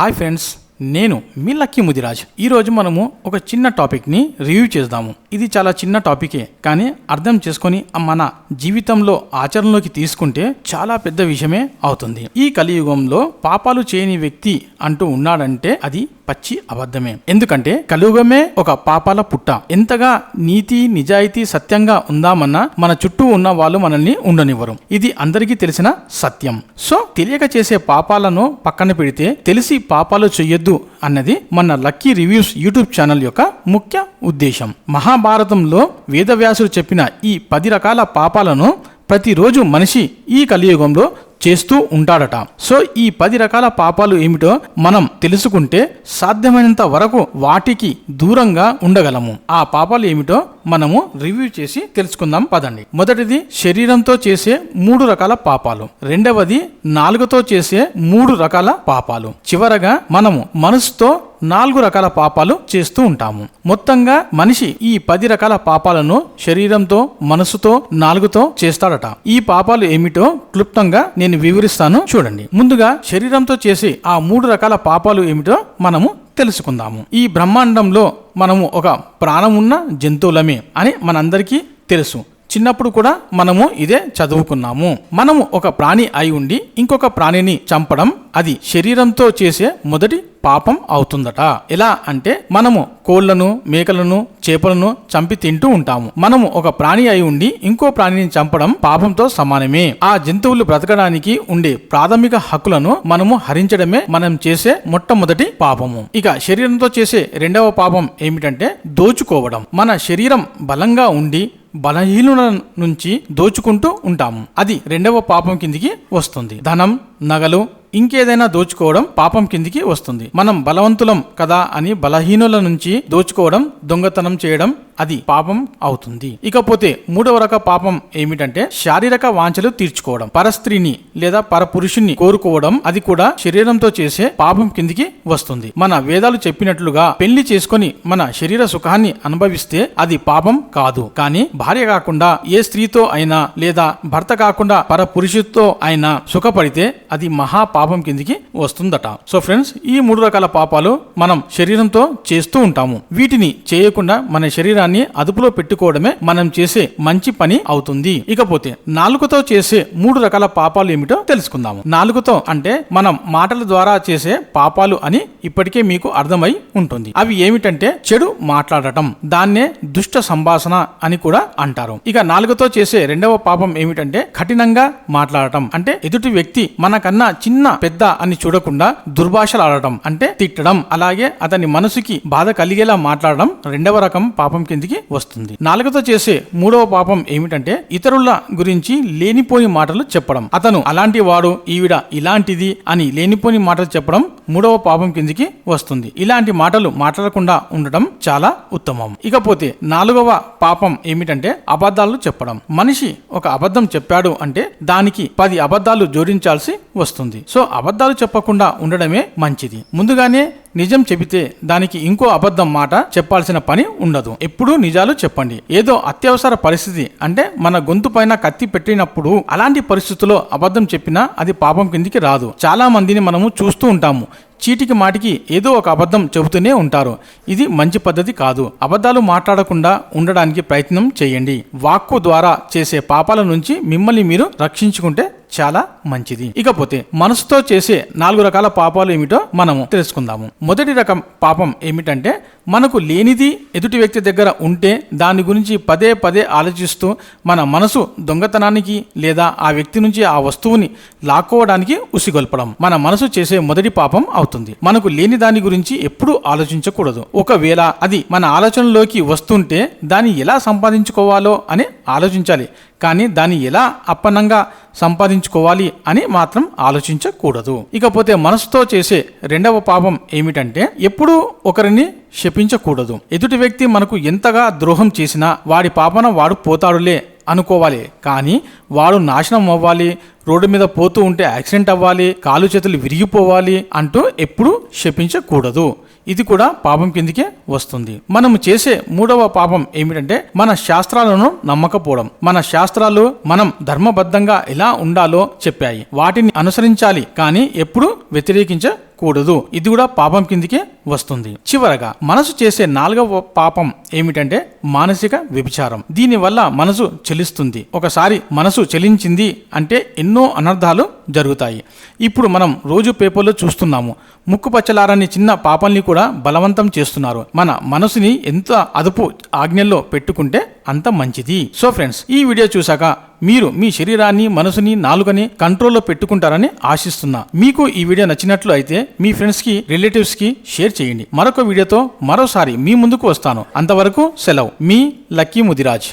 Hi friends, నేను మీ lucky Mudiraj. ఈరోజు మనము ఒక చిన్న టాపిక్ని రివ్యూ చేద్దాము. ఇది చాలా చిన్న టాపికే, కానీ అర్థం చేసుకొని మన జీవితంలో ఆచరణలోకి తీసుకుంటే చాలా పెద్ద విషయమే అవుతుంది. ఈ కలియుగంలో పాపాలు చేయని వ్యక్తి అంటూ ఉన్నాడంటే అది పచ్చి అబద్ధమే. ఎందుకంటే కలియుగమే ఒక పాపాల పుట్ట. ఎంతగా నీతి నిజాయితీ సత్యంగా ఉందామన్నా మన చుట్టూ ఉన్న వాళ్ళు మనల్ని ఉండనివ్వరు. ఇది అందరికీ తెలిసిన సత్యం. సో తెలియక చేసే పాపాలను పక్కన పెడితే తెలిసి పాపాలు చెయ్యొద్దు అన్నది మన లక్కీ రివ్యూస్ యూట్యూబ్ ఛానల్ యొక్క ముఖ్య ఉద్దేశం. మహాభారతంలో వేదవ్యాసుడు చెప్పిన ఈ 10 రకాల పాపాలను ప్రతిరోజు మనిషి ఈ కలియుగంలో చేస్తూ ఉంటాడట. సో ఈ 10 రకాల పాపాలు ఏమిటో మనం తెలుసుకుంటే సాధ్యమైనంత వరకు వాటికి దూరంగా ఉండగలము. ఆ పాపాలు ఏమిటో మనము రివ్యూ చేసి తెలుసుకుందాం పదండి. మొదటిది శరీరంతో చేసే 3 రకాల పాపాలు. రెండవది నాలుకతో చేసే 3 రకాల పాపాలు. చివరగా మనము మనసుతో 4 రకాల పాపాలు చేస్తూ ఉంటాము. మొత్తంగా మనిషి ఈ 10 రకాల పాపాలను శరీరంతో, మనసుతో, నాలుగుతో చేస్తాడట. ఈ పాపాలు ఏమిటో క్లుప్తంగా నేను వివరిస్తాను, చూడండి. ముందుగా శరీరంతో చేసే ఆ 3 రకాల పాపాలు ఏమిటో మనము తెలుసుకుందాము. ఈ బ్రహ్మాండంలో మనము ఒక ప్రాణం ఉన్న జంతువులమే అని మనందరికీ తెలుసు. చిన్నప్పుడు కూడా మనము ఇదే చదువుకున్నాము. మనము ఒక ప్రాణి అయి ఉండి ఇంకొక ప్రాణిని చంపడం అది శరీరంతో చేసే మొదటి పాపం అవుతుందట. ఎలా అంటే మనము కోళ్లను, మేకలను, చేపలను చంపి తింటూ ఉంటాము. మనము ఒక ప్రాణి అయి ఉండి ఇంకో ప్రాణిని చంపడం పాపంతో సమానమే. ఆ జంతువులు బ్రతకడానికి ఉండే ప్రాథమిక హక్కులను మనము హరించడమే మనం చేసే మొట్టమొదటి పాపము. ఇక శరీరంతో చేసే రెండవ పాపం ఏమిటంటే దోచుకోవడం. మన శరీరం బలంగా ఉండి బలహీనుల నుంచి దోచుకుంటూ ఉంటాము. అది రెండవ పాపం కిందికి వస్తుంది. ధనం, నగలు, ఇంకేదైనా దోచుకోవడం పాపం కిందికి వస్తుంది. మనం బలవంతులం కదా అని బలహీనుల నుంచి దోచుకోవడం, దొంగతనం చేయడం అది పాపం అవుతుంది. ఇకపోతే 3వ రక పాపం ఏమిటంటే శారీరక వాంఛలు తీర్చుకోవడం. పరస్త్రీని లేదా పరపురుషుణ్ణి కోరుకోవడం అది కూడా శరీరంతో చేసే పాపం కిందికి వస్తుంది. మన వేదాలు చెప్పినట్లుగా పెళ్లి చేసుకొని మన శరీర సుఖాన్ని అనుభవిస్తే అది పాపం కాదు. కానీ భార్య కాకుండా ఏ స్త్రీతో అయినా లేదా భర్త కాకుండా పరపురుషుతో అయినా సుఖపడితే అది మహా పాపం కిందికి వస్తుందట. సో ఫ్రెండ్స్, ఈ 3 రకాల పాపాలు మనం శరీరంతో చేస్తూ ఉంటాము. వీటిని చేయకుండా మన శరీరాన్ని అదుపులో పెట్టుకోవడమే మనం చేసే మంచి పని అవుతుంది. ఇకపోతే నాలుకతో చేసే 3 రకాల పాపాలు ఏమిటో తెలుసుకుందాము. నాలుకతో అంటే మనం మాటల ద్వారా చేసే పాపాలు అని ఇప్పటికే మీకు అర్థమై ఉంటుంది. అవి ఏమిటంటే చెడు మాట్లాడటం, దాన్నే దుష్ట సంభాషణ అని కూడా అంటారు. ఇక నాలుకతో చేసే రెండవ పాపం ఏమిటంటే కఠినంగా మాట్లాడటం. అంటే ఎదుటి వ్యక్తి మనకన్నా చిన్న పెద్ద అని చూడకుండా దుర్భాషలు ఆడటం, అంటే తిట్టడం, అలాగే అతని మనసుకి బాధ కలిగేలా మాట్లాడడం రెండవ రకం పాపం కిందికి వస్తుంది. నాలుకతో చేసే 3వ పాపం ఏమిటంటే ఇతరుల గురించి లేనిపోని మాటలు చెప్పడం. అతను అలాంటి వాడు, ఈవిడ ఇలాంటిది అని లేనిపోని మాటలు చెప్పడం 3వ పాపం కిందికి వస్తుంది. ఇలాంటి మాటలు మాట్లాడకుండా ఉండటం చాలా ఉత్తమం. ఇకపోతే 4వ పాపం ఏమిటంటే అబద్ధాలు చెప్పడం. మనిషి ఒక అబద్ధం చెప్పాడు అంటే దానికి 10 అబద్ధాలు జోడించాల్సి వస్తుంది. సో అబద్ధాలు చెప్పకుండా ఉండడమే మంచిది. ముందుగానే నిజం చెబితే దానికి ఇంకో అబద్ధం మాట చెప్పాల్సిన పని ఉండదు. ఎప్పుడూ నిజాలు చెప్పండి. ఏదో అత్యవసర పరిస్థితి అంటే మన గొంతు పైన కత్తి పెట్టినప్పుడు అలాంటి పరిస్థితుల్లో అబద్ధం చెప్పినా అది పాపం కిందికి రాదు. చాలా మందిని మనము చూస్తూ ఉంటాము. చీటికి మాటికి ఏదో ఒక అబద్ధం చెబుతూనే ఉంటారు. ఇది మంచి పద్ధతి కాదు. అబద్ధాలు మాట్లాడకుండా ఉండడానికి ప్రయత్నం చేయండి. వాక్కు ద్వారా చేసే పాపాల నుంచి మిమ్మల్ని మీరు రక్షించుకుంటే చాలా మంచిది. ఇకపోతే మనసుతో చేసే 4 రకాల పాపాలు ఏమిటో మనము తెలుసుకుందాము. మొదటి రకం పాపం ఏమిటంటే మనకు లేనిది ఎదుటి వ్యక్తి దగ్గర ఉంటే దాని గురించి పదే పదే ఆలోచిస్తూ మన మనసు దొంగతనానికి లేదా ఆ వ్యక్తి నుంచి ఆ వస్తువుని లాక్కోవడానికి ఉసిగొల్పడం మన మనసు చేసే మొదటి పాపం అవుతుంది. మనకు లేని దాని గురించి ఎప్పుడూ ఆలోచించకూడదు. ఒకవేళ అది మన ఆలోచనలోకి వస్తుంటే దాన్ని ఎలా సంపాదించుకోవాలో అని ఆలోచించాలి, కానీ దాన్ని ఎలా అప్పనంగా సంపాదించుకోవాలి అని మాత్రం ఆలోచించకూడదు. ఇకపోతే మనసుతో చేసే రెండవ పాపం ఏమిటంటే ఎప్పుడూ ఒకరిని శపించకూడదు. ఎదుటి వ్యక్తి మనకు ఎంతగా ద్రోహం చేసినా వాడి పాపన వాడు పోతాడులే అనుకోవాలి, కానీ వాడు నాశనం అవ్వాలి, రోడ్డు మీద పోతూ ఉంటే యాక్సిడెంట్ అవ్వాలి, కాలు చేతులు విరిగిపోవాలి అంటూ ఎప్పుడూ శపించకూడదు. ఇది కూడా పాపం కిందికే వస్తుంది. మనం చేసే మూడవ పాపం ఏమిటంటే మన శాస్త్రాలను నమ్మకపోవడం. మన శాస్త్రాలు మనం ధర్మబద్ధంగా ఎలా ఉండాలో చెప్పాయి, వాటిని అనుసరించాలి, కానీ ఎప్పుడు వ్యతిరేకించకూడదు. ఇది కూడా పాపం కిందికే వస్తుంది. చివరగా మనసు చేసే 4వ పాపం ఏమిటంటే మానసిక వ్యభిచారం. దీని వల్ల మనసు చెలిస్తుంది. ఒకసారి మనసు చెలించింది అంటే ఎన్నో అనర్థాలు జరుగుతాయి. ఇప్పుడు మనం రోజు పేపర్లో చూస్తున్నాము, ముక్కుపచ్చలారని చిన్న పాపల్ని కూడా బలవంతం చేస్తున్నారు. మన మనసుని ఎంత అదుపు ఆజ్ఞల్లో పెట్టుకుంటే అంత మంచిది. సో ఫ్రెండ్స్, ఈ వీడియో చూసాక మీరు మీ శరీరాన్ని, మనసుని, నాలుకని కంట్రోల్లో పెట్టుకుంటారని ఆశిస్తున్నా. మీకు ఈ వీడియో నచ్చినట్లు అయితే మీ ఫ్రెండ్స్ కి, రిలేటివ్స్ కి షేర్ చేయండి. మరొక వీడియోతో మరోసారి మీ ముందుకు వస్తాను. అంతవరకు సెలవు. మీ లక్కీ ముదిరాజ్.